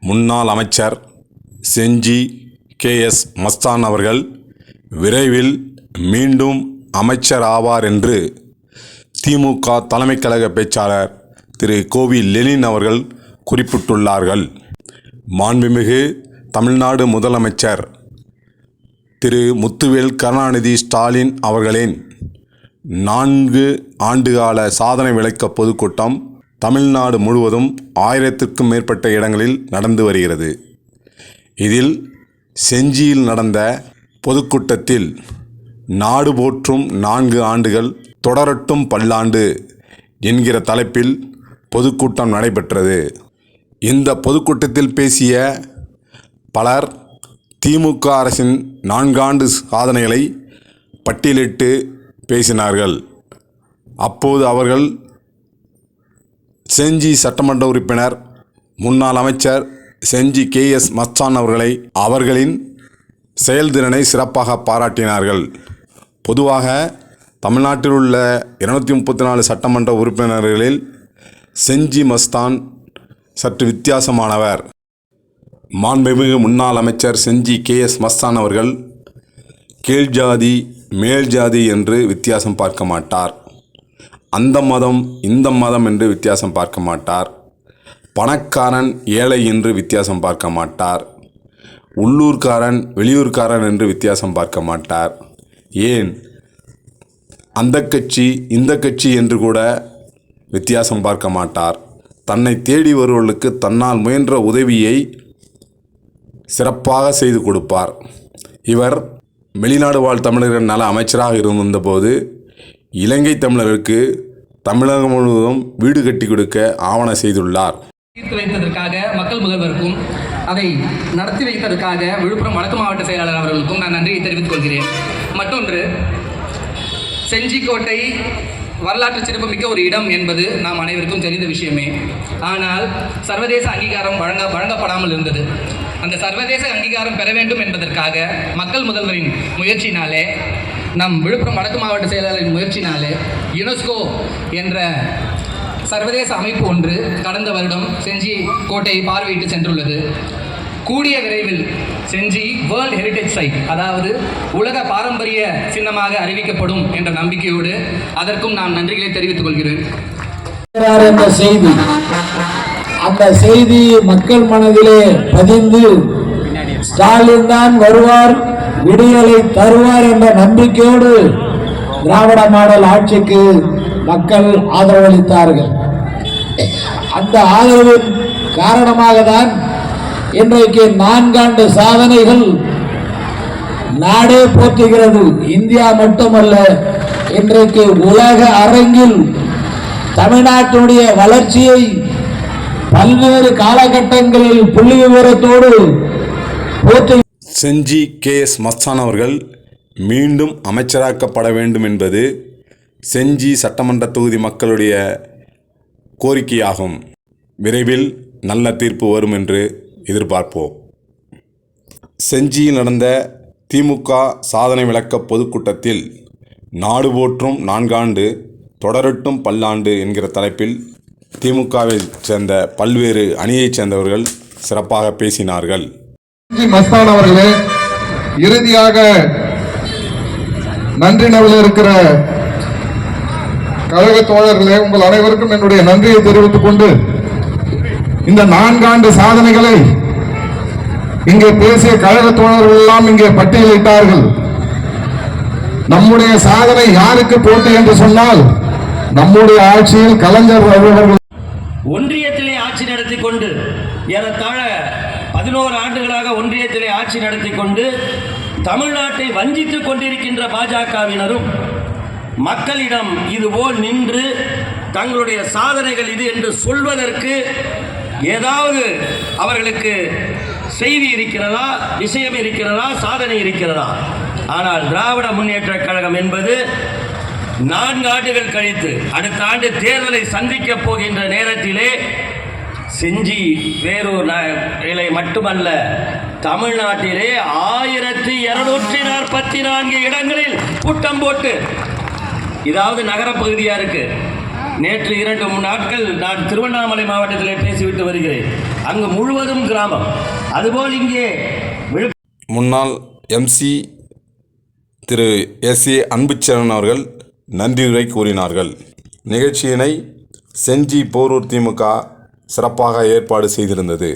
முன்னாள் அமைச்சர் செஞ்சி கே.எஸ். மஸ்தான் அவர்கள் விரைவில் மீண்டும் அமைச்சர் ஆவார் என்று திமுக தலைமைக் கழக பேச்சாளர் திரு கோவி லெனின் அவர்கள் குறிப்பிட்டுள்ளார்கள். மாண்புமிகு தமிழ்நாடு முதலமைச்சர் திரு முத்துவேல் கருணாநிதி ஸ்டாலின் அவர்களின் 4 ஆண்டுகால சாதனை விளக்க பொதுக்கூட்டம் தமிழ்நாடு முழுவதும் 1000க்கும் மேற்பட்ட இடங்களில் நடந்து வருகிறது. இதில் செஞ்சியில் நடந்த பொதுக்கூட்டத்தில் நாடு போற்றும் 4 ஆண்டுகள் தொடரட்டும் பல்லாண்டு என்கிற தலைப்பில் பொதுக்கூட்டம் நடைபெற்றது. இந்த பொதுக்கூட்டத்தில் பேசிய பலர் திமுக அரசின் 4 ஆண்டு சாதனைகளை பட்டியலிட்டு பேசினார்கள். அப்போது அவர்கள் செஞ்சி சட்டமன்ற உறுப்பினர் முன்னாள் அமைச்சர் செஞ்சி கே.எஸ். மஸ்தான் அவர்களின் செயல்திறனை சிறப்பாக பாராட்டினார்கள். பொதுவாக தமிழ்நாட்டில் உள்ள 234 சட்டமன்ற உறுப்பினர்களில் செஞ்சி மஸ்தான் சற்று வித்தியாசமானவர். மாண்புமிகு முன்னாள் அமைச்சர் செஞ்சி கே.எஸ். மஸ்தான் அவர்கள் கீழ் ஜாதி மேல் ஜாதி என்று வித்தியாசம் பார்க்க மாட்டார். அந்த மதம் இந்த மதம் என்று வித்தியாசம் பார்க்க மாட்டார். பணக்காரன் ஏழை என்று வித்தியாசம் பார்க்க மாட்டார். உள்ளூர்காரன் வெளியூர்காரன் என்று வித்தியாசம் பார்க்க மாட்டார். ஏன் அந்த கட்சி இந்த கட்சி என்று கூட வித்தியாசம் பார்க்க மாட்டார். தன்னை தேடி வருவர்களுக்கு தன்னால் முயன்ற உதவியை சிறப்பாக செய்து கொடுப்பார். இவர் வெளிநாடு வாழ் தமிழர்கள் நல அமைச்சராக இருந்தபோது இலங்கை தமிழருக்கு தமிழகம் முழுவதும் வீடு கட்டி கொடுக்க ஆவண செய்துள்ளார். தீர்த்து வைத்ததற்காக மக்கள் முதல்வருக்கும் அதை நடத்தி வைத்ததற்காக விழுப்புரம் வடக்கு மாவட்ட செயலாளர் அவர்களுக்கும் நான் நன்றியை தெரிவித்துக் கொள்கிறேன். மற்றொன்று, செஞ்சிக்கோட்டை வரலாற்று சிறப்பு மிக்க ஒரு இடம் என்பது நாம் அனைவருக்கும் தெரிந்த விஷயமே. ஆனால் சர்வதேச அங்கீகாரம் வழங்கப்படாமல் இருந்தது. அந்த சர்வதேச அங்கீகாரம் பெற வேண்டும் என்பதற்காக மக்கள் முதல்வரின் முயற்சினாலே, நம் விழுப்புரம் வடக்கு மாவட்ட செயலாளரின் முயற்சினாலே யுனெஸ்கோ என்ற சர்வதேச அமைப்பு ஒன்று கடந்த வருடம் செஞ்சி கோட்டையை பார்வையிட்டு சென்றுள்ளது. கூடிய விரைவில் செஞ்சி வேர்ல்ட் ஹெரிடேஜ் சைட், அதாவது உலக பாரம்பரிய சின்னமாக அறிவிக்கப்படும் என்ற நம்பிக்கையோடு அதற்கும் நான் நன்றிகளை தெரிவித்துக் கொள்கிறேன். அந்த செய்தி மக்கள் மனதிலே பதிந்து ஸ்டாலின் தான் வருவார், விடியலை தருவார் என்ற நம்பிக்கையோடு திராவிட மாடல் ஆட்சிக்கு மக்கள் ஆதரவளித்தார்கள். அந்த ஆதரவின் காரணமாக தான் இன்றைக்கு 4 ஆண்டு சாதனைகள் நாடே போற்றுகிறது. இந்தியா மட்டுமல்ல, இன்றைக்கு உலக அரங்கில் தமிழ்நாட்டினுடைய வளர்ச்சியை பல்வேறு காலகட்டங்களில் புள்ளி விவரத்தோடு போற்றி. செஞ்சி கே.எஸ். மஸ்தான் அவர்கள் மீண்டும் அமைச்சராக்கப்பட வேண்டும் என்பது செஞ்சி சட்டமன்ற தொகுதி மக்களுடைய கோரிக்கையாகும். விரைவில் நல்ல தீர்ப்பு வரும் என்று எதிர்பார்ப்போம். செஞ்சியில் நடந்த திமுக சாதனை விளக்க பொதுக்கூட்டத்தில் நாடு போற்றும் 4 ஆண்டு தொடரட்டும் பல்லாண்டு என்கிற தலைப்பில் திமுகவை சேர்ந்த பல்வேறு அணியைச் சேர்ந்தவர்கள் சிறப்பாக பேசினார்கள். மஸ்தான் அவர்களே, இறுதியாக நன்றி நவில இருக்கிற கழக தோழர்களே, உங்கள் அனைவருக்கும் என்னுடைய நன்றியை தெரிவித்துக் கொண்டு, இந்த 4 ஆண்டு சாதனைகளை இங்கே பேசிய கழக தோழர்கள் எல்லாம் இங்கே பட்டியலிட்டார்கள். நம்முடைய சாதனை யாருக்கு போட்டி என்று சொன்னால், நம்முடைய ஆட்சியில் கலைஞர் அவர்கள் ஒன்றியத்திலே ஆட்சி நடத்தி கொண்டு ஏறத்தாழ 11 ஆண்டுகளாக ஒன்றியத்திலே ஆட்சி நடத்தி கொண்டு தமிழ்நாட்டை வஞ்சித்துக் கொண்டிருக்கின்ற பாஜகவினரும் மக்களிடம் இதுபோல் நின்று தங்களுடைய சாதனைகள் இது என்று சொல்வதற்கு ஏதாவது அவர்களுக்கு செய்தி இருக்கிறதா, விஷயம் இருக்கிறதா, சாதனை இருக்கிறதா? ஆனால் திராவிட முன்னேற்ற கழகம் என்பது 4 ஆண்டுகள் கழித்து அடுத்த ஆண்டு தேர்தலை சந்திக்க போகின்ற நேரத்திலே செஞ்சி வேறொரு நிலை மட்டுமல்ல, தமிழ்நாட்டிலே 1244 இடங்களில் கூட்டம் போட்டு, இதாவது நகர பகுதியா இருக்கு, நேற்று 2 நாட்கள் நான் திருவண்ணாமலை மாவட்டத்திலே பேசிவிட்டு வருகிறேன். அங்கு முழுவதும் கிராமம். அதுபோல் இங்கே முன்னாள் எம்சி திரு எஸ்.ஏ. அன்புச்செழியன் அவர்கள் நன்றியுரை கூறினார்கள். நிகழ்ச்சியினை செஞ்சி போரூர் திமுக சிறப்பாக ஏற்பாடு செய்திருந்தது.